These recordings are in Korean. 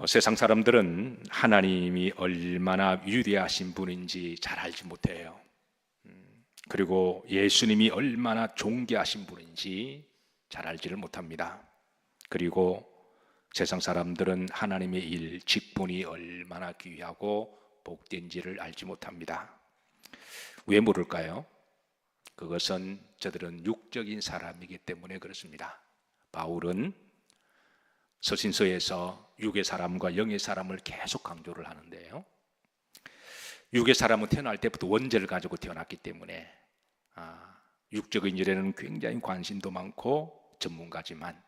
세상 사람들은 하나님이 얼마나 위대하신 분인지 잘 알지 못해요. 그리고 예수님이 얼마나 존귀하신 분인지 잘 알지를 못합니다. 그리고 세상 사람들은 하나님의 일, 직분이 얼마나 귀하고 복된지를 알지 못합니다. 왜 모를까요? 그것은 저들은 육적인 사람이기 때문에 그렇습니다. 바울은 서신서에서 육의 사람과 영의 사람을 계속 강조를 하는데요. 육의 사람은 태어날 때부터 원죄를 가지고 태어났기 때문에 육적인 일에는 굉장히 관심도 많고 전문가지만,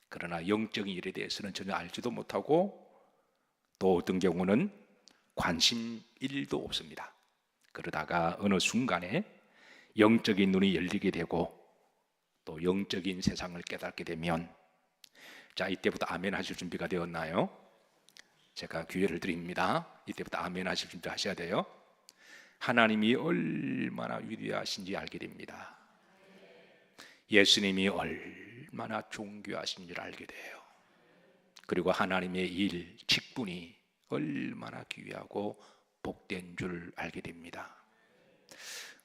그러나 영적인 일에 대해서는 전혀 알지도 못하고 또 어떤 경우는 관심 1도 없습니다. 그러다가 어느 순간에 영적인 눈이 열리게 되고 또 영적인 세상을 깨닫게 되면, 자, 이때부터 아멘 하실 준비가 되었나요? 제가 기회를 드립니다. 이때부터 아멘 하실 준비 하셔야 돼요. 하나님이 얼마나 위대하신지 알게 됩니다. 예수님이 얼마나 존귀하신지를 알게 돼요. 그리고 하나님의 일, 직분이 얼마나 귀하고 복된 줄 알게 됩니다.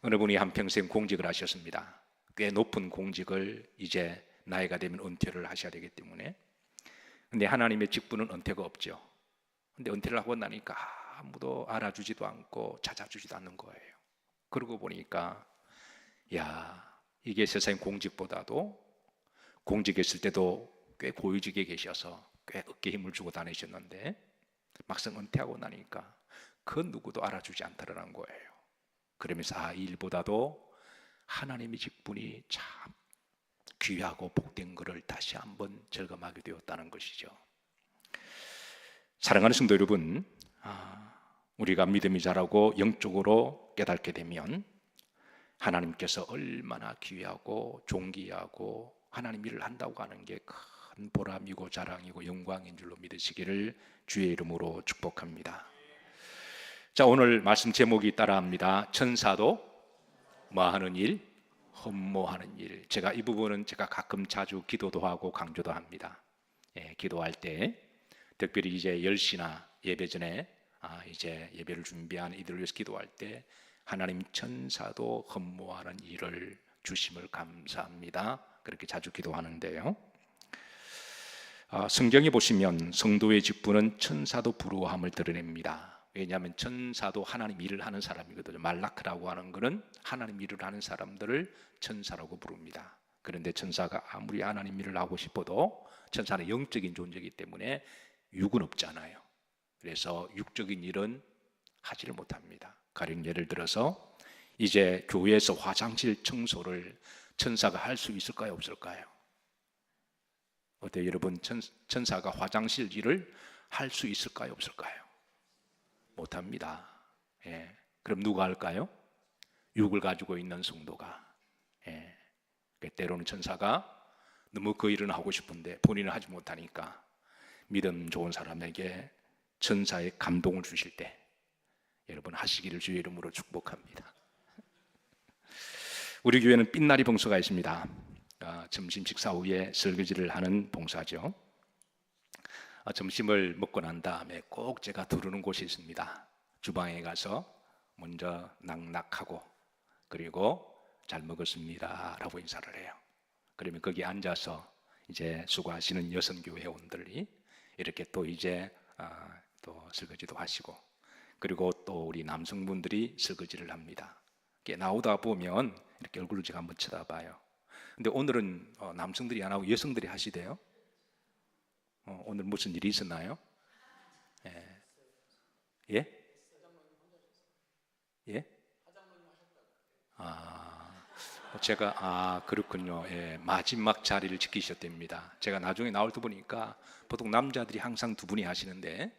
어느 분이 한평생 공직을 하셨습니다. 꽤 높은 공직을 이제 나이가 되면 은퇴를 하셔야 되기 때문에. 근데 하나님의 직분은 은퇴가 없죠. 근데 은퇴를 하고 나니까 아무도 알아주지도 않고 찾아주지도 않는 거예요. 그러고 보니까 이게 세상 공직보다도, 공직에 있을 때도 꽤 고위직에 계셔서 꽤 어깨에 힘을 주고 다니셨는데 막상 은퇴하고 나니까 그 누구도 알아주지 않다라는 거예요. 그러면서 이 일보다도 하나님의 직분이 참 귀하고 복된 것을 다시 한번 절감하게 되었다는 것이죠. 사랑하는 성도 여러분, 우리가 믿음이 자라고 영적으로 깨닫게 되면 하나님께서 얼마나 귀하고 존귀하고 하나님 일을 한다고 하는 게 큰 보람이고 자랑이고 영광인 줄로 믿으시기를 주의 이름으로 축복합니다. 자, 오늘 말씀 제목이 따라합니다. 천사도 뭐하는 일? 흠모하는 일. 제가 이 부분은 가끔 자주 기도도 하고 강조도 합니다. 기도할 때 특별히 이제 10시나 예배 전에 이제 예배를 준비한 이들을 위해서 기도할 때 하나님 천사도 흠모하는 일을 주심을 감사합니다. 그렇게 자주 기도하는데요. 성경에 보시면 성도의 직분은 천사도 부러워함을 드러냅니다. 왜냐하면 천사도 하나님 일을 하는 사람이거든요. 말라크라고 하는 것은 하나님 일을 하는 사람들을 천사라고 부릅니다. 그런데 천사가 아무리 하나님 일을 하고 싶어도 천사는 영적인 존재이기 때문에 육은 없잖아요. 그래서 육적인 일은 하지를 못합니다. 가령 예를 들어서 이제 교회에서 화장실 청소를 천사가 할 수 있을까요, 없을까요? 어때요, 여러분? 천사가 화장실 일을 할 수 있을까요, 없을까요? 못합니다. 그럼 누가 할까요? 육을 가지고 있는 성도가. 때로는 천사가 너무 그 일은 하고 싶은데 본인은 하지 못하니까 믿음 좋은 사람에게 천사의 감동을 주실 때 여러분 하시기를 주의 이름으로 축복합니다. 우리 교회는 빛나리 봉사가 있습니다. 점심 식사 후에 설거지를 하는 봉사죠. 점심을 먹고 난 다음에 꼭 제가 두르는 곳이 있습니다. 주방에 가서 먼저 낙낙하고 그리고 잘 먹었습니다 라고 인사를 해요. 그러면 거기 앉아서 이제 수고하시는 여성교회 회원들이 이렇게 또 이제 또 설거지도 하시고, 그리고 또 우리 남성분들이 설거지를 합니다. 나오다 보면 이렇게 얼굴을 제가 한번 쳐다봐요. 근데 오늘은 남성들이 안 하고 여성들이 하시대요. 오늘 무슨 일이 있었나요? 예? 제가 그렇군요. 마지막 자리를 지키셨답니다. 제가 나중에 나올 때 보니까 보통 남자들이 항상 두 분이 하시는데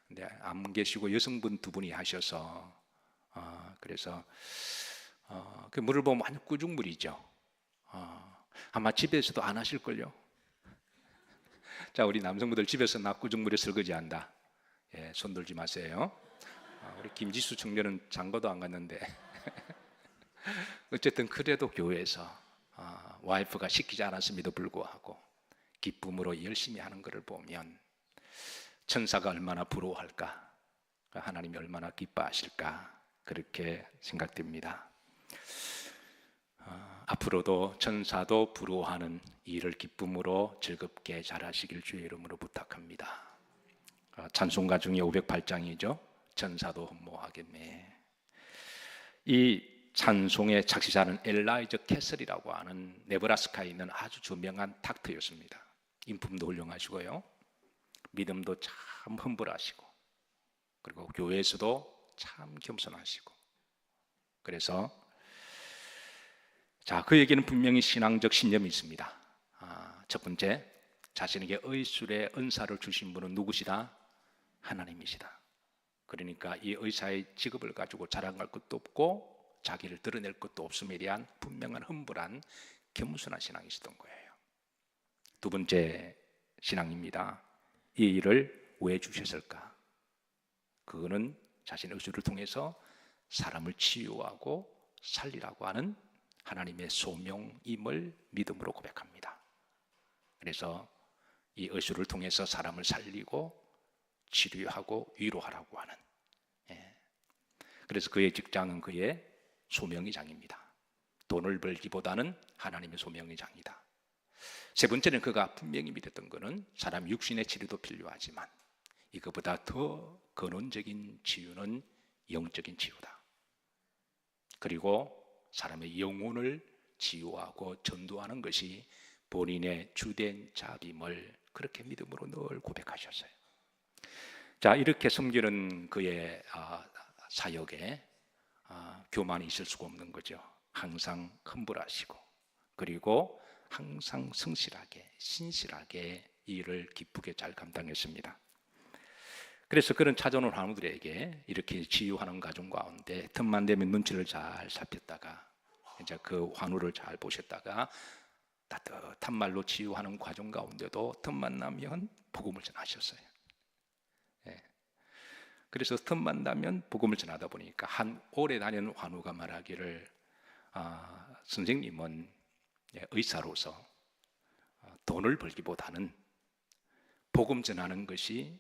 근데 안 계시고 여성분 두 분이 하셔서 그래서 그 물을 보면 완전 꾸중물이죠. 아마 집에서도 안 하실걸요. 자, 우리 남성분들 집에서 나 꾸중물에 설거지한다. 손 들지 마세요. 우리 김지수 청년은 장가도 안 갔는데 어쨌든 그래도 교회에서 와이프가 시키지 않았음에도 불구하고 기쁨으로 열심히 하는 것을 보면 천사가 얼마나 부러워할까, 하나님이 얼마나 기뻐하실까, 그렇게 생각됩니다. 앞으로도 천사도 부러워하는 일을 기쁨으로 즐겁게 잘하시길 주의 이름으로 부탁합니다. 찬송가 중에 508장이죠. 천사도 흠모하겠네. 이 찬송의 작시자는 엘라이저 캐슬이라고 하는 네브라스카에 있는 아주 유명한 닥터였습니다. 인품도 훌륭하시고요, 믿음도 참 humble-하시고, 그리고 교회에서도 참 겸손하시고, 그래서 그에게는 분명히 신앙적 신념이 있습니다. 첫 번째, 자신에게 의술의 은사를 주신 분은 누구시다? 하나님이시다. 그러니까 이 의사의 직업을 가지고 자랑할 것도 없고 자기를 드러낼 것도 없음에 대한 분명한 humble-한 겸손한 신앙이시던 거예요. 두 번째 신앙입니다. 이 일을 왜 주셨을까? 그거는 자신의 의술을 통해서 사람을 치유하고 살리라고 하는 하나님의 소명임을 믿음으로 고백합니다. 그래서 이 의술을 통해서 사람을 살리고 치료하고 위로하라고 하는, 그래서 그의 직장은 그의 소명의 장입니다. 돈을 벌기보다는 하나님의 소명의 장이다. 세 번째는 그가 분명히 믿었던 것은 사람 육신의 치료도 필요하지만 이것보다 더 근원적인 치유는 영적인 치유다. 그리고 사람의 영혼을 치유하고 전도하는 것이 본인의 주된 자임을 그렇게 믿음으로 늘 고백하셨어요. 이렇게 섬기는 그의 사역에 교만이 있을 수가 없는 거죠. 항상 humble-하시고, 그리고 항상 성실하게 신실하게 일을 기쁘게 잘 감당했습니다. 그래서 그런 찾아오는 환우들에게 이렇게 치유하는 과정 가운데 틈만 되면 눈치를 잘 살폈다가 이제 그 환우를 잘 보셨다가 따뜻한 말로 치유하는 과정 가운데도 틈만 나면 복음을 전하셨어요. 그래서 틈만 나면 복음을 전하다 보니까 한 오래 다니는 환우가 말하기를, 선생님은 의사로서 돈을 벌기보다는 복음 전하는 것이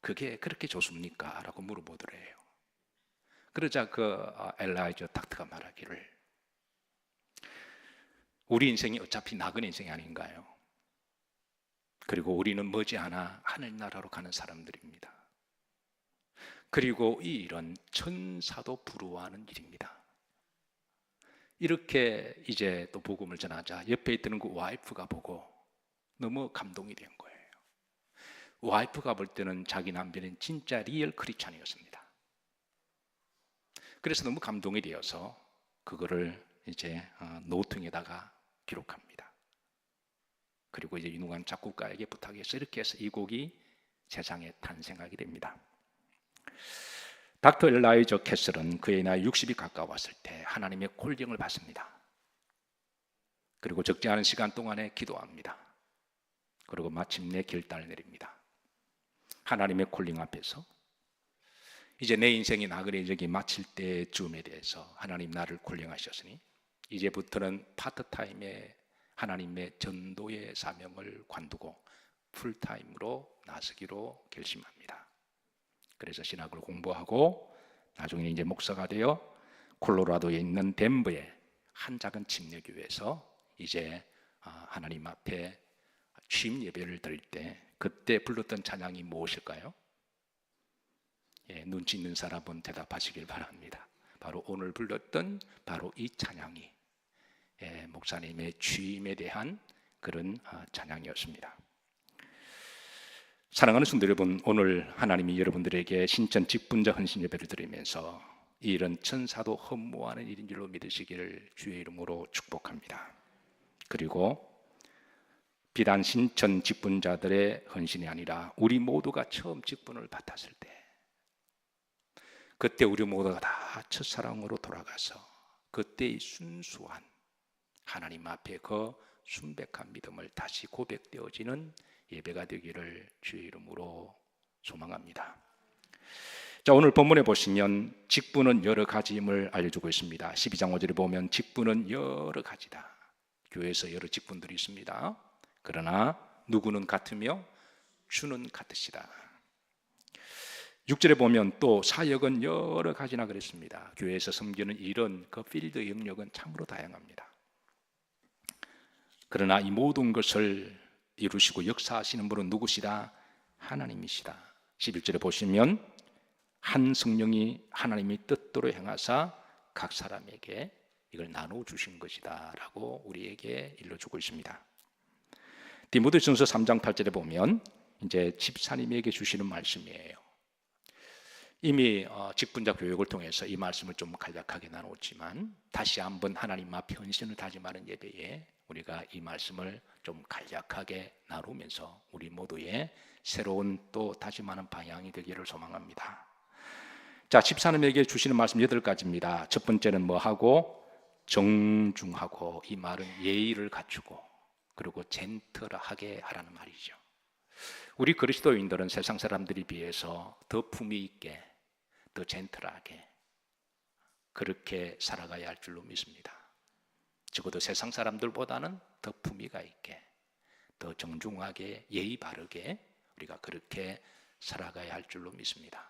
그게 그렇게 좋습니까? 라고 물어보더래요. 그러자 그 엘라이저 닥터가 말하기를, 우리 인생이 어차피 나그네 인생이 아닌가요? 그리고 우리는 머지않아 하늘나라로 가는 사람들입니다. 그리고 이 일은 천사도 부러워하는 일입니다. 이렇게 이제 또 복음을 전하자 옆에 있던 그 와이프가 보고 너무 감동이 된 거예요. 와이프가 볼 때는 자기 남편은 진짜 리얼 크리스찬이었습니다. 그래서 너무 감동이 되어서 그거를 이제 노트에다가 기록합니다. 그리고 이제 유능한 작곡가에게 부탁해서 이렇게 해서 이 곡이 세상에 탄생하게 됩니다. 닥터 엘라이저 캐슬은 그의 나이 60이 가까웠을 때 하나님의 콜링을 받습니다. 그리고 적지 않은 시간 동안에 기도합니다. 그리고 마침내 결단을 내립니다. 하나님의 콜링 앞에서 이제 내 인생이 나그네 인생이 마칠 때쯤에 대해서 하나님 나를 콜링하셨으니 이제부터는 파트타임에 하나님의 전도의 사명을 관두고 풀타임으로 나서기로 결심합니다. 그래서 신학을 공부하고 나중에 이제 목사가 되어 콜로라도에 있는 덴버의 한 작은 침례교회에서 이제 하나님 앞에 취임 예배를 드릴 때 그때 불렀던 찬양이 무엇일까요? 눈치 있는 사람은 대답하시길 바랍니다. 바로 오늘 불렀던 바로 이 찬양이 목사님의 취임에 대한 그런 찬양이었습니다. 사랑하는 성도 여러분, 오늘 하나님이 여러분들에게 신천 직분자 헌신 예배를 드리면서 이 일은 천사도 흠모하는 일인 줄로 믿으시기를 주의 이름으로 축복합니다. 그리고 비단 신천 직분자들의 헌신이 아니라 우리 모두가 처음 직분을 받았을 때 그때 우리 모두가 다 첫사랑으로 돌아가서 그때의 순수한 하나님 앞에 그 순백한 믿음을 다시 고백되어지는 예배가 되기를 주의 이름으로 소망합니다. 자, 오늘 본문에 보시면 직분은 여러 가지임을 알려주고 있습니다. 12장 5절에 보면 직분은 여러 가지다. 교회에서 여러 직분들이 있습니다. 그러나 누구는 같으며 주는 같으시다. 6절에 보면 또 사역은 여러 가지나 그랬습니다. 교회에서 섬기는 일은 그 필드 영역은 참으로 다양합니다. 그러나 이 모든 것을 이루시고 역사하시는 분은 누구시다? 하나님이시다. 11절에 보시면 한 성령이 하나님이 뜻대로 행하사 각 사람에게 이걸 나누어 주신 것이다 라고 우리에게 일러주고 있습니다. 디모데전서 3장 8절에 보면 이제 집사님에게 주시는 말씀이에요. 이미 직분자 교육을 통해서 이 말씀을 좀 간략하게 나눴지만 다시 한번 하나님 앞에 헌신을 다짐하는 예배에 우리가 이 말씀을 좀 간략하게 나누면서 우리 모두의 새로운 또 다짐하는 방향이 되기를 소망합니다. 자, 집사님에게 주시는 말씀 8가지입니다. 첫 번째는 뭐하고? 정중하고, 이 말은 예의를 갖추고 그리고 젠틀하게 하라는 말이죠. 우리 그리스도인들은 세상 사람들에 비해서 더 품위 있게, 더 젠틀하게 그렇게 살아가야 할 줄로 믿습니다. 적어도 세상 사람들보다는 더 품위가 있게, 더 정중하게, 예의 바르게 우리가 그렇게 살아가야 할 줄로 믿습니다.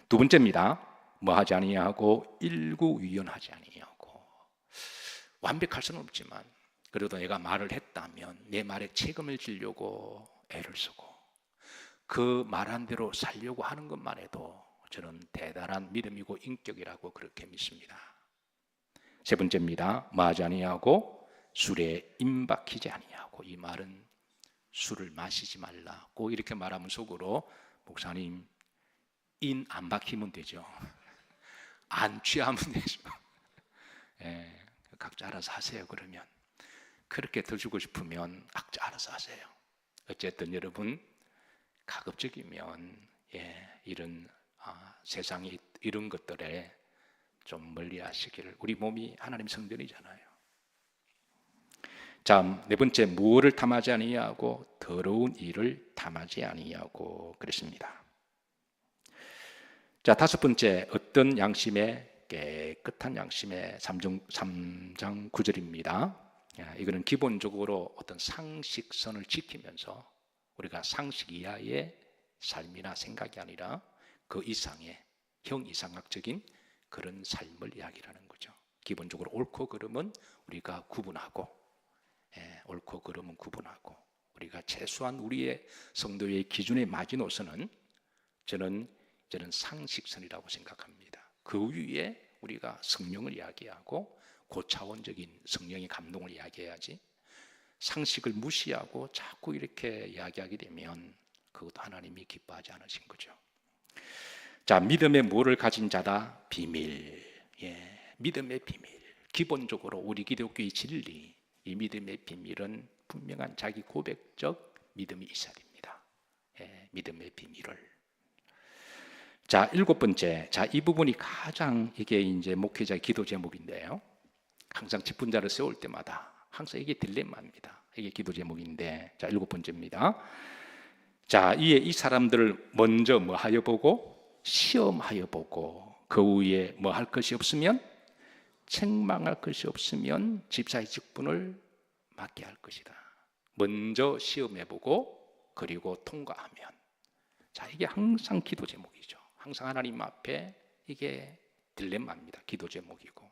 두 번째입니다. 뭐 하지 아니하고 일구위원하지 아니하고. 완벽할 수는 없지만 그래도 내가 말을 했다면 내 말에 책임을 지려고 애를 쓰고 그 말한 대로 살려고 하는 것만 해도 저는 대단한 믿음이고 인격이라고 그렇게 믿습니다. 세 번째입니다. 뭐 하지 아니하고 술에 임박히지 아니하고. 이 말은 술을 마시지 말라고 이렇게 말하면 속으로 목사님 인 안 박히면 되죠. 안 취하면 되죠. 예, 각자 알아서 하세요. 그러면 그렇게 드시고 싶으면 각자 알아서 하세요. 어쨌든 여러분 가급적이면 이런 세상이 이런 것들에 좀 멀리 하시기를. 우리 몸이 하나님 성전이잖아요. 자, 네 번째, 무엇을 탐하지 아니하고 더러운 일을 탐하지 아니하고 그랬습니다. 자, 다섯 번째, 어떤 양심에? 깨끗한 양심의 3장 9절입니다. 이거는 기본적으로 어떤 상식선을 지키면서 우리가 상식 이하의 삶이나 생각이 아니라 그 이상의 형이상학적인 그런 삶을 이야기하는 거죠. 기본적으로 옳고 그름은 우리가 구분하고, 옳고 그름은 구분하고, 우리가 최소한 우리의 성도의 기준의 마지노선은 저는 상식선이라고 생각합니다. 그 위에 우리가 성령을 이야기하고 고차원적인 성령의 감동을 이야기해야지, 상식을 무시하고 자꾸 이렇게 이야기하게 되면 그것도 하나님이 기뻐하지 않으신 거죠. 자, 믿음의 뭐를 가진 자다? 비밀. 믿음의 비밀. 기본적으로 우리 기독교의 진리, 이 믿음의 비밀은 분명한 자기 고백적 믿음이 있어야 됩니다. 믿음의 비밀을. 자, 7번째. 자, 이 부분이 가장 이게 이제 목회자의 기도 제목인데요. 항상 직분자를 세울 때마다 항상 이게 딜레마입니다. 이게 기도 제목인데, 자, 7번째입니다. 자, 이에 이 사람들을 먼저 뭐 하여 보고? 시험하여 보고, 그 후에 뭐 할 것이 없으면, 책망할 것이 없으면 집사의 직분을 맡게 할 것이다. 먼저 시험해 보고 그리고 통과하면. 자, 이게 항상 기도 제목이죠. 항상 하나님 앞에 이게 딜레마입니다. 기도 제목이고.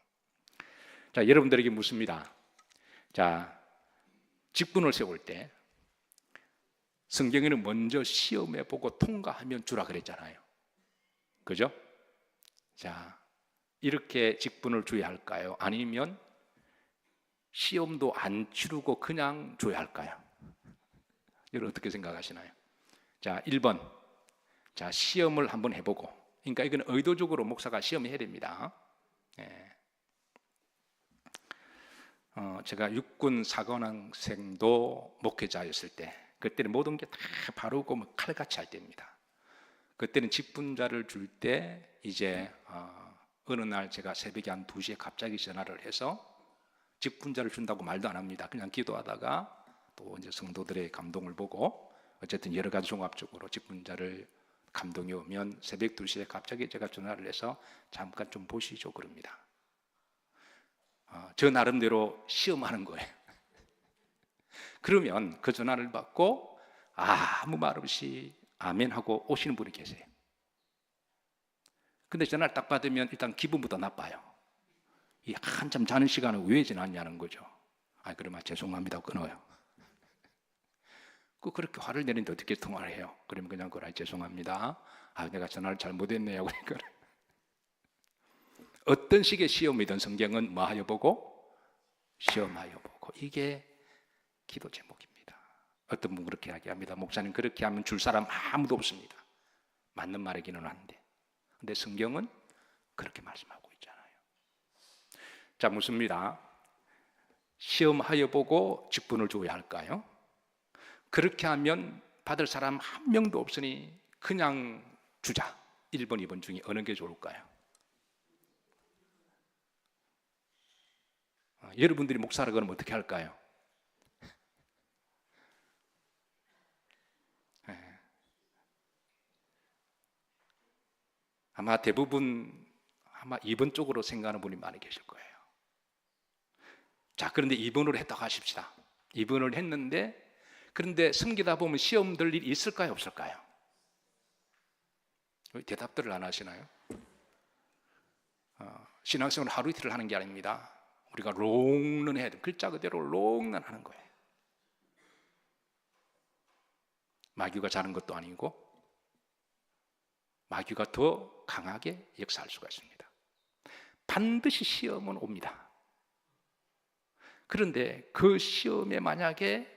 자, 여러분들에게 묻습니다. 자, 직분을 세울 때 성경에는 먼저 시험해 보고 통과하면 주라 그랬잖아요. 그죠? 자, 이렇게 직분을 줘야 할까요? 아니면 시험도 안 치르고 그냥 줘야 할까요? 여러분 어떻게 생각하시나요? 자, 1번. 자, 시험을 한번 해보고. 그러니까 이건 의도적으로 목사가 시험해야 됩니다. 제가 육군 사관학생도 목회자였을 때, 그때는 모든 게 다 바르고 뭐 칼같이 할 때입니다. 그때는 직분자를 줄 때 이제 어느 날 제가 새벽에 한 2시에 갑자기 전화를 해서 직분자를 준다고 말도 안 합니다. 그냥 기도하다가 또 이제 성도들의 감동을 보고 어쨌든 여러 가지 종합적으로 직분자를 감동이 오면 새벽 2시에 갑자기 제가 전화를 해서 잠깐 좀 보시죠 그럽니다. 저 나름대로 시험하는 거예요. 그러면 그 전화를 받고 아무 말 없이 아멘 하고 오시는 분이 계세요. 근데 전화를 딱 받으면 일단 기분부터 나빠요. 이 한참 자는 시간을 왜 지났냐는 거죠. 그러면 죄송합니다 끊어요. 그렇게 화를 내는데 어떻게 통화를 해요? 그러면 그냥 죄송합니다. 내가 전화를 잘못했네요. 그러니까 어떤 식의 시험이든 성경은 뭐 하여 보고? 시험하여 보고. 이게 기도 제목입니다. 어떤 분 그렇게 이야기합니다. 목사님 그렇게 하면 줄 사람 아무도 없습니다. 맞는 말이기는 한데, 근데 성경은 그렇게 말씀하고 있잖아요. 자, 묻습니다. 시험하여 보고 직분을 줘야 할까요? 그렇게 하면 받을 사람 한 명도 없으니 그냥 주자. 1번, 2번 중에 어느 게 좋을까요? 여러분들이 목사라 그러면 어떻게 할까요? 아마 대부분 2번 쪽으로 생각하는 분이 많이 계실 거예요. 자, 그런데 2번으로 했다고 하십시다. 2번을 했는데, 그런데 섬기다 보면 시험 들 일이 있을까요, 없을까요? 왜 대답들을 안 하시나요? 신앙생활 하루 이틀을 하는 게 아닙니다. 우리가 롱런 해야 돼. 글자 그대로 롱런 하는 거예요. 마귀가 자는 것도 아니고 마귀가 더 강하게 역사할 수가 있습니다. 반드시 시험은 옵니다. 그런데 그 시험에 만약에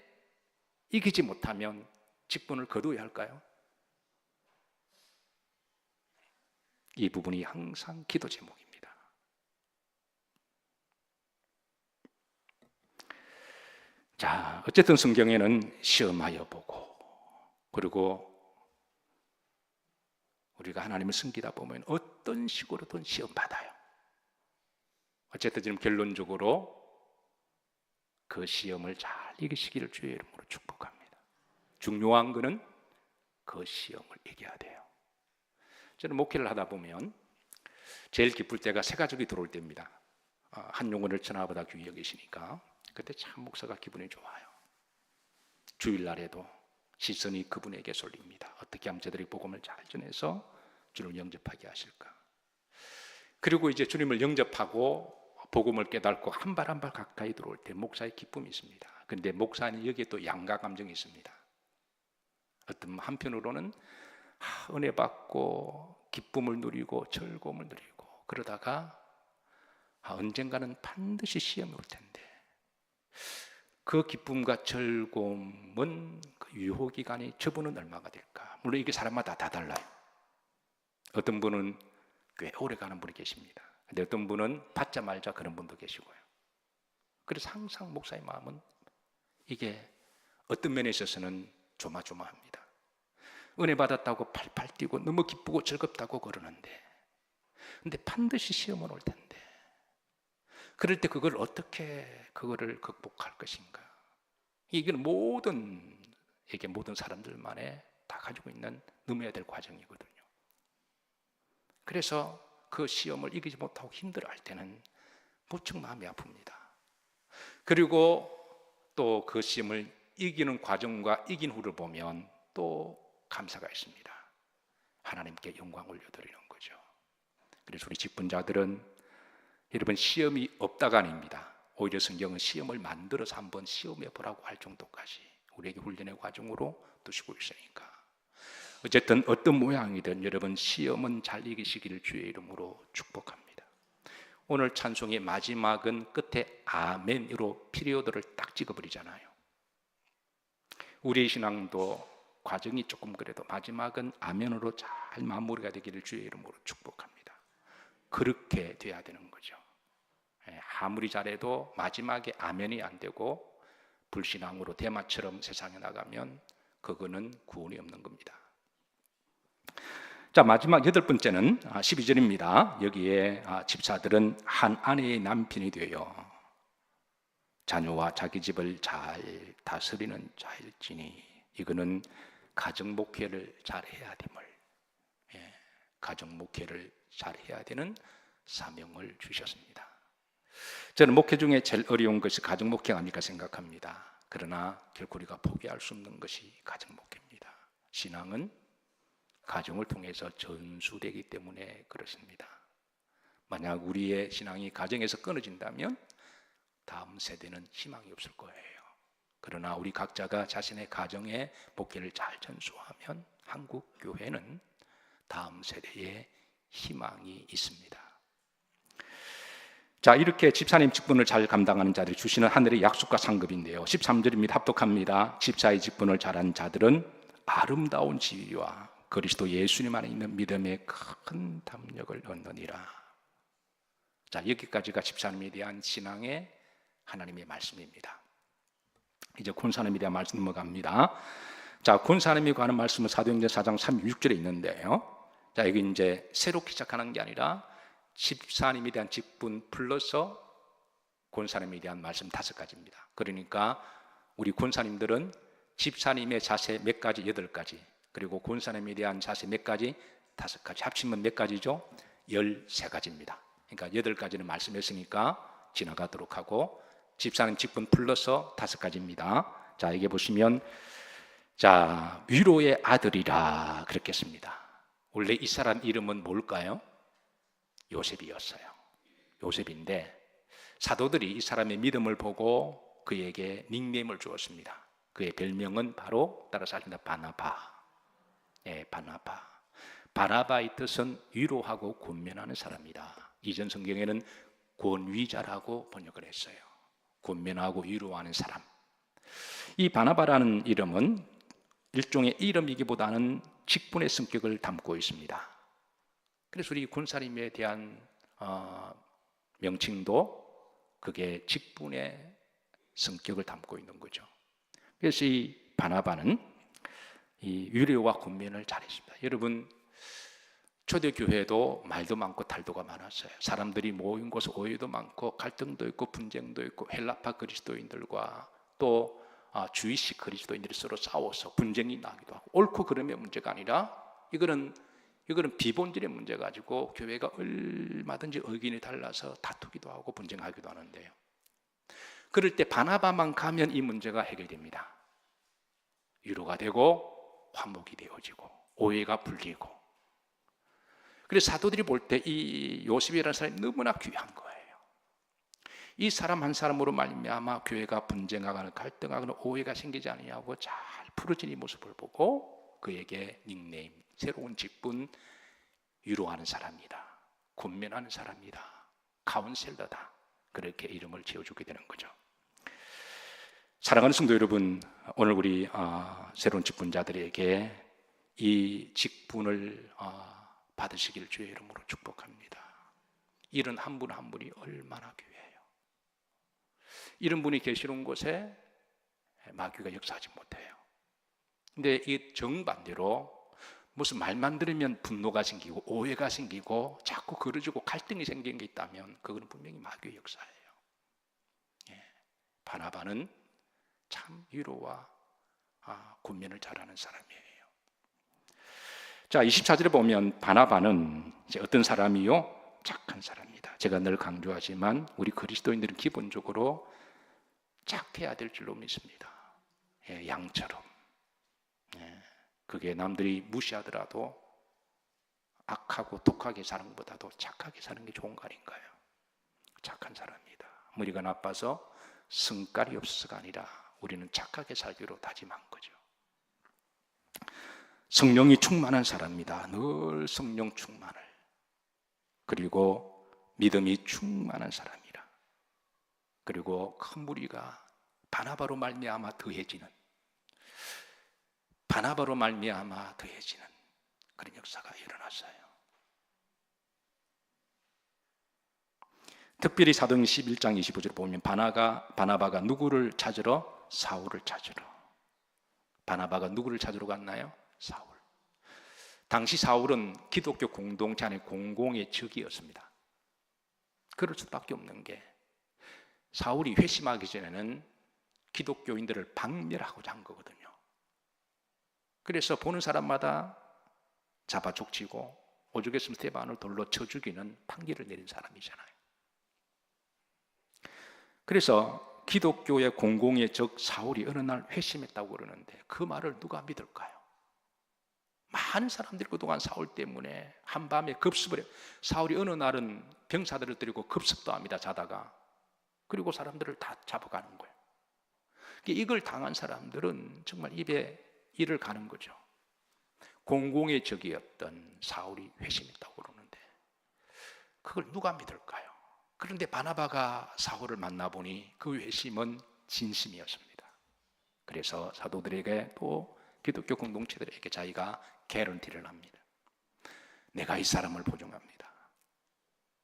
이기지 못하면 직분을 거두어야 할까요? 이 부분이 항상 기도 제목입니다. 자, 어쨌든 성경에는 시험하여 보고, 그리고 우리가 하나님을 섬기다 보면 어떤 식으로든 시험 받아요. 어쨌든 지금 결론적으로 그 시험을 잘 이기시기를 주의 이름으로 축복합니다. 중요한 것은 그 시험을 이겨야 돼요. 저는 목회를 하다 보면 제일 기쁠 때가 새 가족이 들어올 때입니다. 한 영혼을 천하보다 귀히 여기시니까 그때 참 목사가 기분이 좋아요. 주일날에도 시선이 그분에게 쏠립니다. 어떻게 하면 저들이 복음을 잘 전해서 주님을 영접하게 하실까. 그리고 이제 주님을 영접하고 복음을 깨닫고 한 발 한 발 가까이 들어올 때 목사의 기쁨이 있습니다. 그런데 목사는 여기에 또 양가 감정이 있습니다. 어떤 한편으로는 은혜 받고 기쁨을 누리고 즐거움을 누리고, 그러다가 언젠가는 반드시 시험이 올 텐데 그 기쁨과 즐거움은 그 유효기간이 저분은 얼마가 될까? 물론 이게 사람마다 다 달라요. 어떤 분은 꽤 오래 가는 분이 계십니다. 근데 어떤 분은 받자마자 그런 분도 계시고요. 그래서 항상 목사의 마음은 이게 어떤 면에 있어서는 조마조마합니다. 은혜 받았다고 팔팔 뛰고 너무 기쁘고 즐겁다고 그러는데, 근데 반드시 시험은 올 텐데 그럴 때 그걸 어떻게 그거를 극복할 것인가? 이건 모든 사람들만의 다 가지고 있는 넘어야 될 과정이거든요. 그래서 그 시험을 이기지 못하고 힘들어할 때는 무척 마음이 아픕니다. 그리고 또 그 시험을 이기는 과정과 이긴 후를 보면 또 감사가 있습니다. 하나님께 영광 올려드리는 거죠. 그래서 우리 직분자들은 여러분 시험이 없다가 아닙니다. 오히려 성경은 시험을 만들어서 한번 시험해 보라고 할 정도까지 우리에게 훈련의 과정으로 두시고 있으니까, 어쨌든 어떤 모양이든 여러분 시험은 잘 이기시기를 주의 이름으로 축복합니다. 오늘 찬송의 마지막은 끝에 아멘으로 피리오드를 딱 찍어버리잖아요. 우리의 신앙도 과정이 조금 그래도 마지막은 아멘으로 잘 마무리가 되기를 주의 이름으로 축복합니다. 그렇게 돼야 되는 거죠. 아무리 잘해도 마지막에 아멘이 안 되고 불신앙으로 대마처럼 세상에 나가면 그거는 구원이 없는 겁니다. 자, 마지막 8번째는 12절입니다. 여기에 집사들은 한 아내의 남편이 되어 자녀와 자기 집을 잘 다스리는 자일지니, 이거는 가정 목회를 잘 해야 됨을, 가정 목회를 잘 해야 되는 사명을 주셨습니다. 저는 목회 중에 제일 어려운 것이 가정 목회가 아닐까 생각합니다. 그러나 결코 우리가 포기할 수 없는 것이 가정 목회입니다. 신앙은 가정을 통해서 전수되기 때문에 그렇습니다. 만약 우리의 신앙이 가정에서 끊어진다면 다음 세대는 희망이 없을 거예요. 그러나 우리 각자가 자신의 가정의 목회를 잘 전수하면 한국 교회는 다음 세대에 희망이 있습니다. 자, 이렇게 집사님 직분을 잘 감당하는 자들이 주시는 하늘의 약속과 상급인데요. 13절입니다. 합독합니다. 집사의 직분을 잘한 자들은 아름다운 지위와 그리스도 예수님 안에 있는 믿음의 큰 담력을 얻느니라. 자, 여기까지가 집사님에 대한 신앙의 하나님의 말씀입니다. 이제 권사님에 대한 말씀 넘어갑니다. 자, 권사님이 관한 말씀은 사도행전 4장 36절에 있는데요. 자, 여기 이제 새롭게 시작하는 게 아니라 집사님에 대한 직분 플러스 권사님에 대한 말씀 5가지입니다. 그러니까 우리 권사님들은 집사님의 자세 몇 가지? 8가지. 그리고 권사님에 대한 자세 몇 가지? 5가지. 합치면 몇 가지죠? 13가지입니다. 그러니까 8가지는 말씀했으니까 지나가도록 하고 집사님 직분 플러스 5가지입니다. 자, 여기 보시면 자, 위로의 아들이라 그렇게 했습니다. 원래 이 사람 이름은 뭘까요? 요셉이었어요. 요셉인데 사도들이 이 사람의 믿음을 보고 그에게 닉네임을 주었습니다. 그의 별명은 바로 따라서 하신다 바나바. 바나바. 바나바의 뜻은 위로하고 권면하는 사람이다. 이전 성경에는 권위자라고 번역을 했어요. 권면하고 위로하는 사람. 이 바나바라는 이름은 일종의 이름이기보다는 직분의 성격을 담고 있습니다. 그래서 우리 권사님에 대한 명칭도 그게 직분의 성격을 담고 있는 거죠. 그래서 이 바나바는 이 위로와 권면을 잘했습니다. 여러분, 초대교회도 말도 많고 탈도가 많았어요. 사람들이 모인 곳에 오해도 많고 갈등도 있고 분쟁도 있고 헬라파 그리스도인들과 또 주이식 그리스도인들이 서로 싸워서 분쟁이 나기도 하고 옳고 그름의 문제가 아니라 이거는 비본질의 문제 가지고 교회가 얼마든지 의견이 달라서 다투기도 하고 분쟁하기도 하는데요. 그럴 때 바나바만 가면 이 문제가 해결됩니다. 위로가 되고 화목이 되어지고 오해가 풀리고. 그래서 사도들이 볼 때 이 요셉이라는 사람이 너무나 귀한 거예요. 이 사람 한 사람으로 말미암아 교회가 분쟁하거나 갈등하거나 오해가 생기지 않냐고 잘 풀어진 이 모습을 보고 그에게 닉네임, 새로운 직분, 위로하는 사람이다, 권면하는 사람이다, 카운셀러다, 그렇게 이름을 지어주게 되는 거죠. 사랑하는 성도 여러분, 오늘 우리 새로운 직분자들에게 이 직분을 받으시길 주의 이름으로 축복합니다. 이런 한 분 한 분이 얼마나 귀해요. 이런 분이 계시는 곳에 마귀가 역사하지 못해요. 근데 이 정반대로 무슨 말만 들으면 분노가 생기고 오해가 생기고 자꾸 그러지고 갈등이 생기는 게 있다면 그건 분명히 마귀의 역사예요. 바나바는 참 위로와 권면을 잘하는 사람이에요. 자, 24절에 보면 바나바는 이제 어떤 사람이요? 착한 사람이다. 제가 늘 강조하지만 우리 그리스도인들은 기본적으로 착해야 될 줄로 믿습니다. 양처럼. 그게 남들이 무시하더라도 악하고 독하게 사는 것보다도 착하게 사는 게 좋은 거 아닌가요? 착한 사람이다. 머리가 나빠서 성깔이 없어서가 아니라 우리는 착하게 살기로 다짐한 거죠. 성령이 충만한 사람이다. 늘 성령 충만을. 그리고 믿음이 충만한 사람이라. 그리고 큰 무리가 바나바로 말미암아 더해지는, 바나바로 말미암아 더해지는 그런 역사가 일어났어요. 특별히 사도행전 11장 25절을 보면 바나바가 누구를 찾으러? 사울을 찾으러. 바나바가 누구를 찾으러 갔나요? 사울. 당시 사울은 기독교 공동체 안에 공공의 적이었습니다. 그럴 수밖에 없는 게 사울이 회심하기 전에는 기독교인들을 박멸하고자 한 거거든요. 그래서 보는 사람마다 잡아 족치고 오죽했으면 스데반을 돌로 쳐 죽이는 판결을 내린 사람이잖아요. 그래서 기독교의 공공의 적 사울이 어느 날 회심했다고 그러는데 그 말을 누가 믿을까요? 많은 사람들이 그동안 사울 때문에 한밤에 급습을 해요. 사울이 어느 날은 병사들을 데리고 급습도 합니다. 자다가. 그리고 사람들을 다 잡아가는 거예요. 이걸 당한 사람들은 정말 입에 이를 가는 거죠. 공공의 적이었던 사울이 회심했다고 그러는데 그걸 누가 믿을까요? 그런데 바나바가 사울을 만나보니 그 회심은 진심이었습니다. 그래서 사도들에게 또 기독교 공동체들에게 자기가 개런티를 합니다. 내가 이 사람을 보증합니다.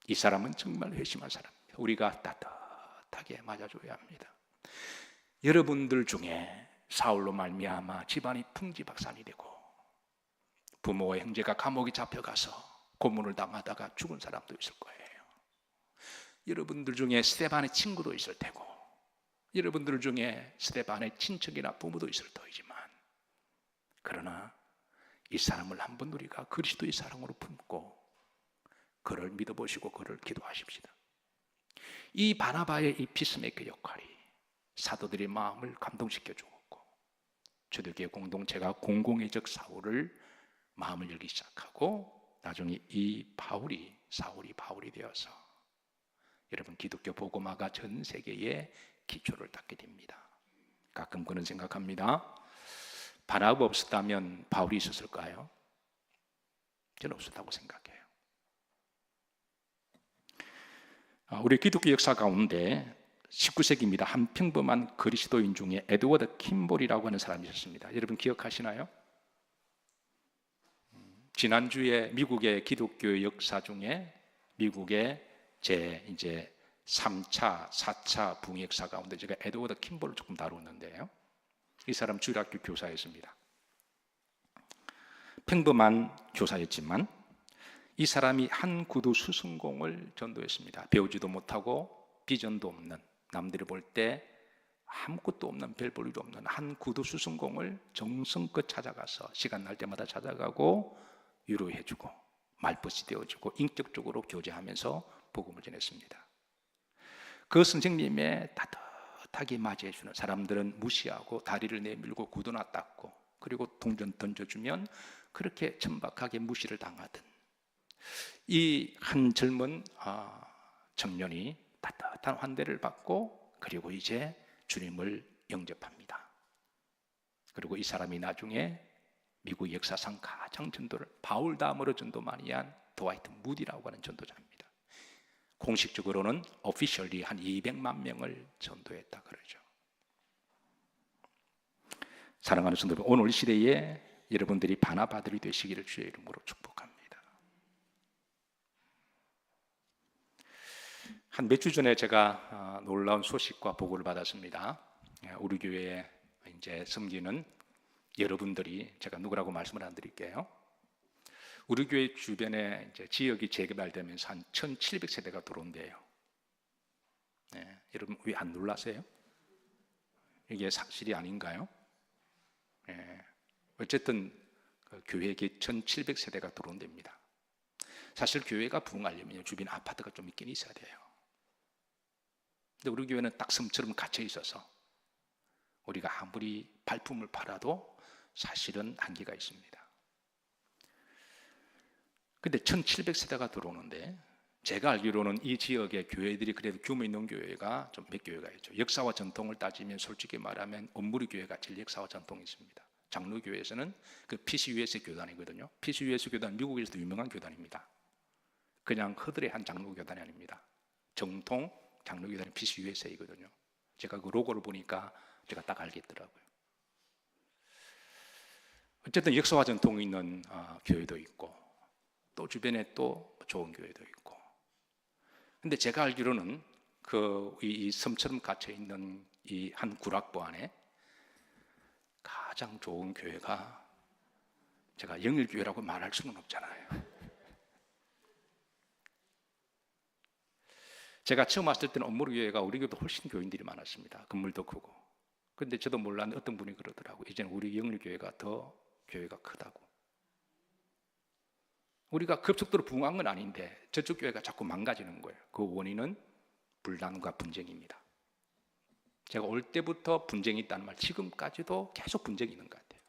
이 사람은 정말 회심한 사람입니다. 우리가 따뜻하게 맞아줘야 합니다. 여러분들 중에 사울로 말미암아 집안이 풍지박산이 되고 부모와 형제가 감옥에 잡혀가서 고문을 당하다가 죽은 사람도 있을 거예요. 여러분들 중에 스데반의 친구도 있을 테고 여러분들 중에 스데반의 친척이나 부모도 있을 터이지만 그러나 이 사람을 한번 우리가 그리스도의 사랑으로 품고 그를 믿어보시고 그를 기도하십시다. 이 바나바의 이 피스메이커 역할이 사도들의 마음을 감동시켜 주었고 초대교회 공동체가 공공의적 사울을 마음을 열기 시작하고 나중에 이 사울이 바울이 되어서 여러분 기독교 복음화가 전 세계에 기초를 닦게 됩니다. 가끔 그런 생각합니다. 바나바 없었다면 바울이 있었을까요? 저는 없었다고 생각해요. 우리 기독교 역사 가운데 19세기입니다. 한 평범한 그리스도인 중에 에드워드 킴볼이라고 하는 사람이 있었습니다. 여러분 기억하시나요? 지난주에 미국의 기독교 역사 중에 미국의 이제 3차, 4차 붕역사 가운데 제가 에드워드 킴볼을 조금 다루었는데요. 이 사람 주일학교 교사였습니다. 평범한 교사였지만 이 사람이 한 구두 수승공을 전도했습니다. 배우지도 못하고 비전도 없는 남들이 볼 때 아무것도 없는 별 볼 일도 없는 한 구두 수승공을 정성껏 찾아가서 시간 날 때마다 찾아가고 위로해주고 말벗이 되어주고 인격적으로 교제하면서 복음을 전했습니다. 그 선생님의 따뜻하게 맞이해주는 사람들은 무시하고 다리를 내밀고 구두나 닦고 그리고 동전 던져주면 그렇게 천박하게 무시를 당하던 이 한 젊은 청년이 따뜻한 환대를 받고 그리고 이제 주님을 영접합니다. 그리고 이 사람이 나중에 미국 역사상 가장 전도를 바울 다음으로 전도 많이 한 드와이트 무디라고 하는 전도자입니다. 공식적으로는 officially 한 200만 명을 전도했다 그러죠. 사랑하는 성도들, 오늘 시대에 여러분들이 바나바들이 되시기를 주의 이름으로 축복합니다. 한 몇 주 전에 제가 놀라운 소식과 보고를 받았습니다. 우리 교회에 이제 섬기는 여러분들이 제가 누구라고 말씀을 안 드릴게요. 우리 교회 주변에 이제 지역이 재개발되면서 한 1,700세대가 들어온대요. 네, 여러분 왜 안 놀라세요? 이게 사실이 아닌가요? 네, 어쨌든 그 교회에 1,700세대가 들어온답니다. 사실 교회가 부흥하려면 주변 아파트가 좀 있긴 있어야 돼요. 근데 우리 교회는 딱 섬처럼 갇혀 있어서 우리가 아무리 발품을 팔아도 사실은 한계가 있습니다. 근데 1,700세대가 들어오는데 제가 알기로는 이 지역의 교회들이 그래도 규모 있는 교회가 좀 몇 교회가 있죠. 역사와 전통을 따지면 솔직히 말하면 온무리 교회가 제일 역사와 전통이 있습니다. 장로교회에서는 그 PCUS 교단이거든요. PCUS 교단 미국에서도 유명한 교단입니다. 그냥 허들의 한 장로교단이 아닙니다. 정통 장로교단이 PCUSA거든요. 제가 그 로고를 보니까 제가 딱 알겠더라고요. 어쨌든 역사와 전통이 있는 교회도 있고 또 주변에 또 좋은 교회도 있고. 근데 제가 알기로는 이 섬처럼 갇혀 있는 이 한 구락부 안에 가장 좋은 교회가 제가 영일교회라고 말할 수는 없잖아요. 제가 처음 왔을 때는 온무리교회가 우리 교회도 훨씬 교인들이 많았습니다. 건물도 크고. 근데 저도 몰랐는데 어떤 분이 그러더라고요. 이제는 우리 영일교회가 더 교회가 크다고. 우리가 급속도로 부흥한 건 아닌데 저쪽 교회가 자꾸 망가지는 거예요. 그 원인은 분란과 분쟁입니다. 제가 올 때부터 분쟁이 있다는 말 지금까지도 계속 분쟁이 있는 것 같아요.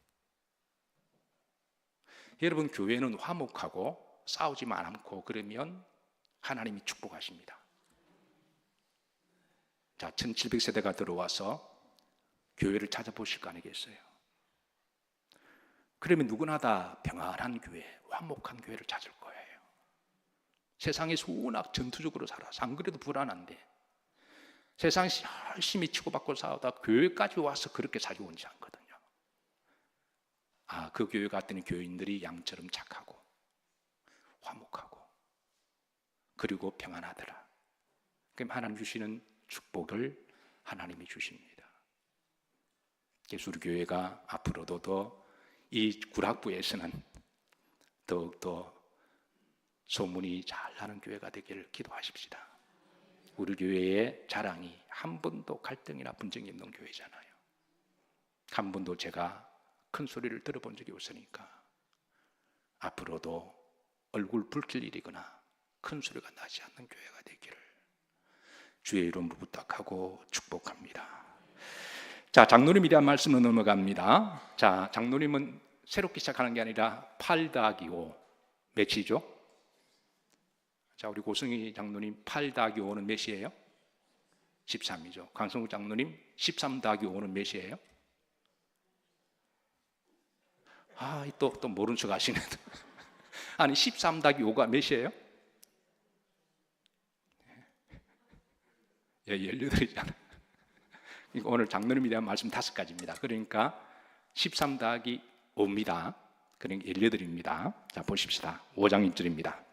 여러분, 교회는 화목하고 싸우지만 않고 그러면 하나님이 축복하십니다. 자, 1700세대가 들어와서 교회를 찾아보실 거 아니겠어요? 그러면 누구나 다 평안한 교회, 화목한 교회를 찾을 거예요. 세상에서 워낙 전투적으로 살아서 안 그래도 불안한데 세상에서 열심히 치고받고 싸우다 교회까지 와서 그렇게 살기 원치 않거든요. 그 교회 갔더니 교인들이 양처럼 착하고 화목하고 그리고 평안하더라. 그럼 하나님 주시는 축복을 하나님이 주십니다. 그래서 우리 교회가 앞으로도 더 이 구락부에서는 더욱더 소문이 잘 나는 교회가 되기를 기도하십시다. 우리 교회의 자랑이 한 번도 갈등이나 분쟁이 없는 교회잖아요. 한 번도 제가 큰 소리를 들어본 적이 없으니까 앞으로도 얼굴 붉힐 일이거나 큰 소리가 나지 않는 교회가 되기를 주의 이름으로 부탁하고 축복합니다. 자, 장로님에 대한 말씀으로 넘어갑니다. 자, 장로님은 새롭게 시작하는 게 아니라 8-5 몇이죠? 자, 우리 고승희 장로님 8-5는 몇이에요? 13이죠. 강성욱 장로님 13-5는 몇이에요? 또 모른 척 하시네. 아니 13-5가 몇이에요? 18이잖아요. 오늘 장로님에 대한 말씀 5가지입니다. 그러니까 13-5입니다. 그러니까 18입니다. 자, 보십시다. 5장 1절입니다.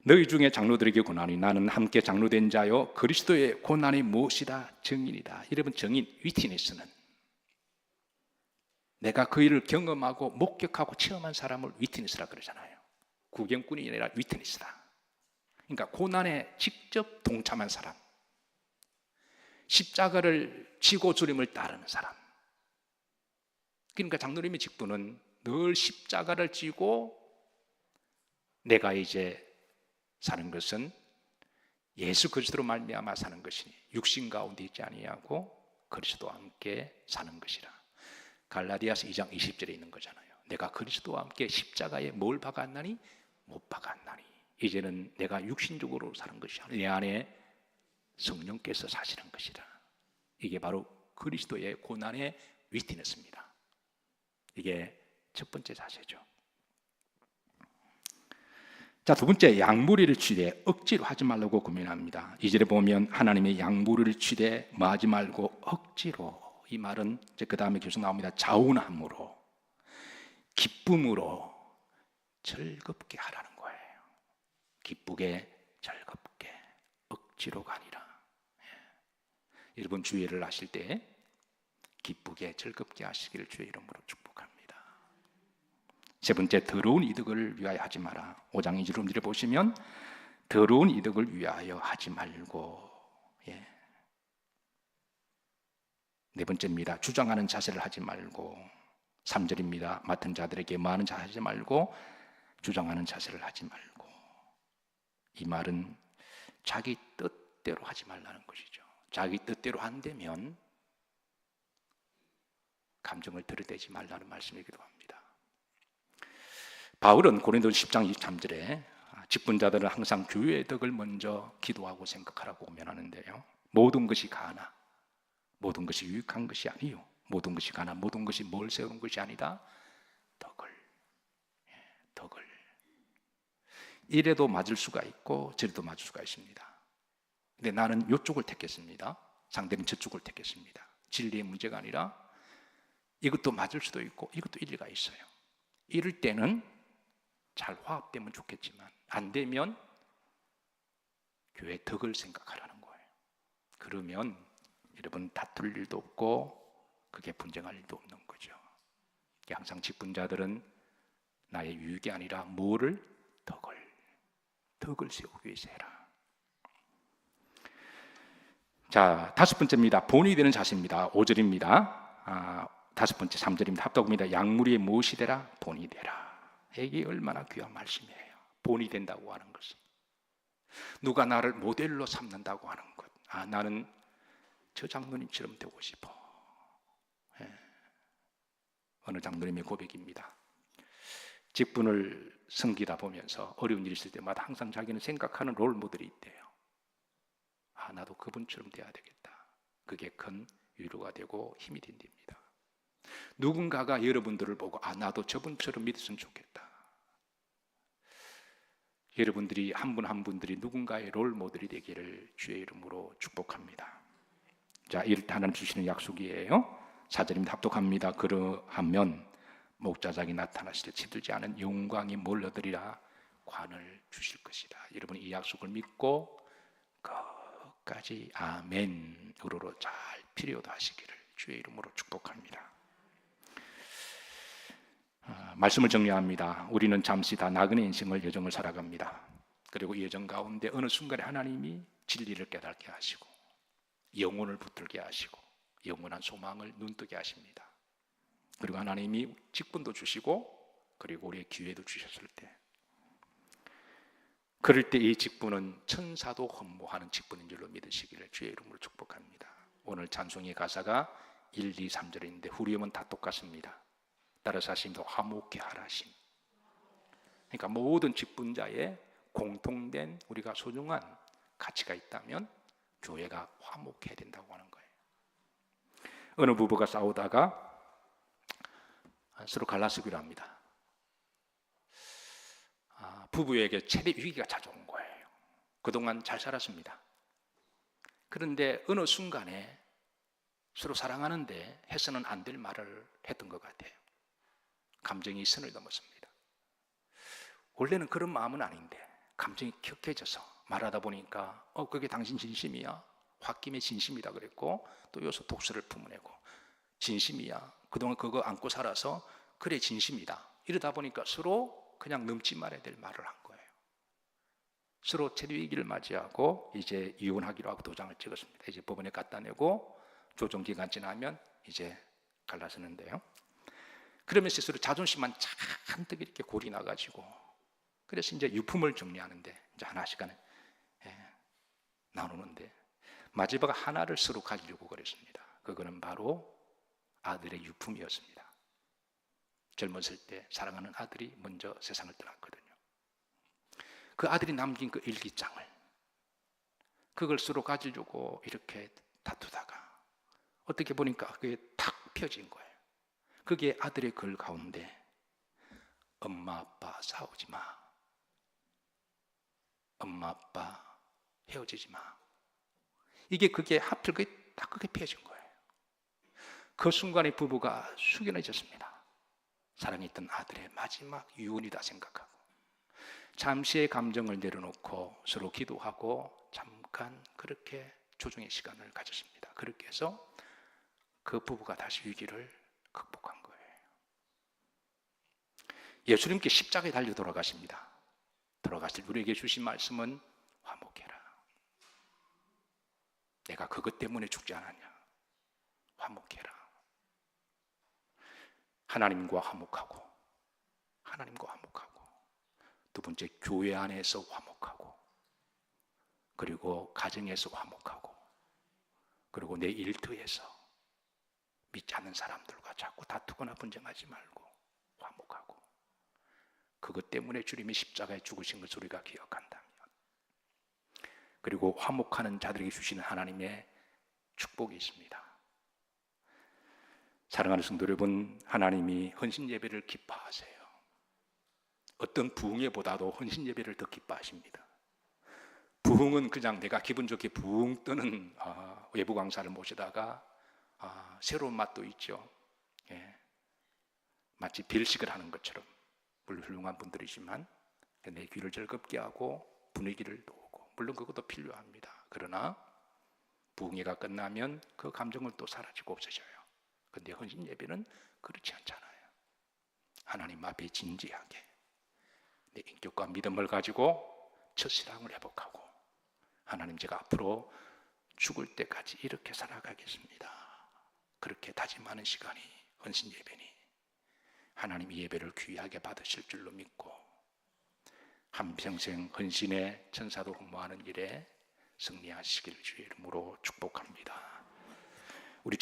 너희 중에 장로들에게 고난이 나는 함께 장로된 자요 그리스도의 고난이 무엇이다? 증인이다. 여러분, 증인, 위트니스는 내가 그 일을 경험하고 목격하고 체험한 사람을 위트니스라 그러잖아요. 구경꾼이 아니라 위트니스다. 그러니까 고난에 직접 동참한 사람, 십자가를 지고 주님을 따르는 사람. 그러니까 장로님의 직분은 늘 십자가를 지고 내가 이제 사는 것은 예수 그리스도로 말미암아 사는 것이니 육신 가운데 있지 아니하고 그리스도와 함께 사는 것이라. 갈라디아서 2장 20절에 있는 거잖아요. 내가 그리스도와 함께 십자가에 뭘 박았나니? 못 박았나니. 이제는 내가 육신적으로 사는 것이 아니라 내 안에 성령께서 사시는 것이라. 이게 바로 그리스도의 고난의 위트니스입니다. 이게 첫 번째 자세죠. 자, 두 번째, 양무리를 취대 억지로 하지 말라고 고민합니다. 2절에 보면 하나님의 양무리를 취대 뭐 하지 말고 억지로. 이 말은 이제 그 다음에 계속 나옵니다. 자운함으로, 기쁨으로 즐겁게 하라는 거예요. 기쁘게 즐겁게, 억지로가 아니라. 여러분, 주일을 하실 때 기쁘게 즐겁게 하시기를 주의 이름으로 축복합니다. 세 번째, 더러운 이득을 위하여 하지 마라. 5장 2절을 보시면 더러운 이득을 위하여 하지 말고. 네 번째입니다. 주장하는 자세를 하지 말고. 3절입니다. 맡은 자들에게 많은 자세 하지 말고 주장하는 자세를 하지 말고. 이 말은 자기 뜻대로 하지 말라는 것이죠. 자기 뜻대로 안 되면 감정을 들이대지 말라는 말씀이기도 합니다. 바울은 고린도서 10장 23절에 직분자들은 항상 교회의 덕을 먼저 기도하고 생각하라고 고면하는데요. 모든 것이 가나, 모든 것이 유익한 것이 아니요. 모든 것이 가나, 모든 것이 뭘 세우는 것이 아니다. 덕을. 이래도 맞을 수가 있고 저래도 맞을 수가 있습니다. 근데 나는 이쪽을 택했습니다. 상대는 저쪽을 택했습니다. 진리의 문제가 아니라 이것도 맞을 수도 있고 이것도 일리가 있어요. 이럴 때는 잘 화합되면 좋겠지만 안 되면 교회 덕을 생각하라는 거예요. 그러면 여러분 다툴 일도 없고 그게 분쟁할 일도 없는 거죠. 항상 직분자들은 나의 유익이 아니라 뭐를? 덕을 세우기 위해서 해라. 자, 다섯 번째입니다. 본이 되는 자세입니다. 5절입니다. 다섯 번째 3절입니다. 합독입니다. 양무리에 무엇이 되라? 본이 되라. 이게 얼마나 귀한 말씀이에요. 본이 된다고 하는 것은 누가 나를 모델로 삼는다고 하는 것. 나는 저 장로님처럼 되고 싶어. 어느 장로님의 고백입니다. 직분을 섬기다 보면서 어려운 일이 있을 때마다 항상 자기는 생각하는 롤 모델이 있대요. 나도 그분처럼 돼야 되겠다. 그게 큰 위로가 되고 힘이 된답니다. 누군가가 여러분들을 보고 나도 저분처럼 믿었으면 좋겠다. 여러분들이 한 분 한 분들이 누군가의 롤 모델이 되기를 주의 이름으로 축복합니다. 자, 이럴 때 하나님 주시는 약속이에요. 4절입니다. 합독합니다. 그러하면 목자장이 나타나실 때 치들지 않은 영광이 몰려들이라 관을 주실 것이다. 여러분 이 약속을 믿고 끝까지 아멘으로 잘 피리오드 하시기를 주의 이름으로 축복합니다. 말씀을 정리합니다. 우리는 잠시 다 나그네 인생을 여정을 살아갑니다. 그리고 이 여정 가운데 어느 순간에 하나님이 진리를 깨닫게 하시고 영혼을 붙들게 하시고 영원한 소망을 눈뜨게 하십니다. 그리고 하나님이 직분도 주시고 그리고 우리의 기회도 주셨을 때 그럴 때 이 직분은 천사도 흠모하는 직분인 줄로 믿으시기를 주의 이름으로 축복합니다. 오늘 찬송의 가사가 1, 2, 3절인데 후리음은 다 똑같습니다. 따라서 하심도 화목케 하라심. 그러니까 모든 직분자의 공통된 우리가 소중한 가치가 있다면 교회가 화목해야 된다고 하는 거예요. 어느 부부가 싸우다가 서로 갈라서기로 합니다. 부부에게 최대 위기가 찾아온 거예요. 그동안 잘 살았습니다. 그런데 어느 순간에 서로 사랑하는데 해서는 안 될 말을 했던 것 같아요. 감정이 선을 넘었습니다. 원래는 그런 마음은 아닌데 감정이 격해져서 말하다 보니까 그게 당신 진심이야? 홧김에 진심이다 그랬고 또 여기서 독설을 품어내고 진심이야? 그동안 그거 안고 살아서 그래 진심이다. 이러다 보니까 서로 그냥 넘지 말아야 될 말을 한 거예요. 서로 최대 위기를 맞이하고 이제 이혼하기로 하고 도장을 찍었습니다. 이제 법원에 갖다 내고 조정기간 지나면 이제 갈라서는데요. 그러면서 서로 자존심만 잔뜩 이렇게 골이 나가지고 그래서 이제 유품을 정리하는데 이제 하나씩 나누는데 마지막 하나를 서로 가지려고 그랬습니다. 그거는 바로 아들의 유품이었습니다. 젊었을 때 사랑하는 아들이 먼저 세상을 떠났거든요. 그 아들이 남긴 그 일기장을 그걸 서로 가지려고 이렇게 다투다가 어떻게 보니까 그게 탁 펴진 거예요. 그게 아들의 글 가운데 엄마 아빠 싸우지 마. 엄마 아빠 헤어지지 마. 그게 하필 그게 딱 그게 펴진 거예요. 그 순간에 부부가 숙연해졌습니다. 사랑했던 아들의 마지막 유언이다 생각하고 잠시의 감정을 내려놓고 서로 기도하고 잠깐 그렇게 조정의 시간을 가졌습니다. 그렇게 해서 그 부부가 다시 위기를 극복한 거예요. 예수님께 십자가에 달려 돌아가십니다. 돌아가실 우리에게 주신 말씀은 화목해라. 내가 그것 때문에 죽지 않았냐. 화목해라. 하나님과 화목하고 두 번째 교회 안에서 화목하고 그리고 가정에서 화목하고 그리고 내 일터에서 믿지 않는 사람들과 자꾸 다투거나 분쟁하지 말고 화목하고 그것 때문에 주님이 십자가에 죽으신 것을 우리가 기억한다면 그리고 화목하는 자들에게 주시는 하나님의 축복이 있습니다. 사랑하는 성도 여러분, 하나님이 헌신 예배를 기뻐하세요. 어떤 부흥회보다도 헌신 예배를 더 기뻐하십니다. 부흥은 그냥 내가 기분 좋게 부흥 뜨는 외부 강사를 모시다가 새로운 맛도 있죠. 마치 별식을 하는 것처럼 물론 훌륭한 분들이지만 내 귀를 즐겁게 하고 분위기를 놓고 물론 그것도 필요합니다. 그러나 부흥회가 끝나면 그 감정은 또 사라지고 없어져요. 그런데 헌신 예배는 그렇지 않잖아요. 하나님 앞에 진지하게 내 인격과 믿음을 가지고 첫사랑을 회복하고 하나님 제가 앞으로 죽을 때까지 이렇게 살아가겠습니다. 그렇게 다짐하는 시간이 헌신 예배니 하나님 이 예배를 귀하게 받으실 줄로 믿고 한평생 헌신의 천사도 흠모하는 일에 승리하시기를 주의 이름으로 축복합니다. 우리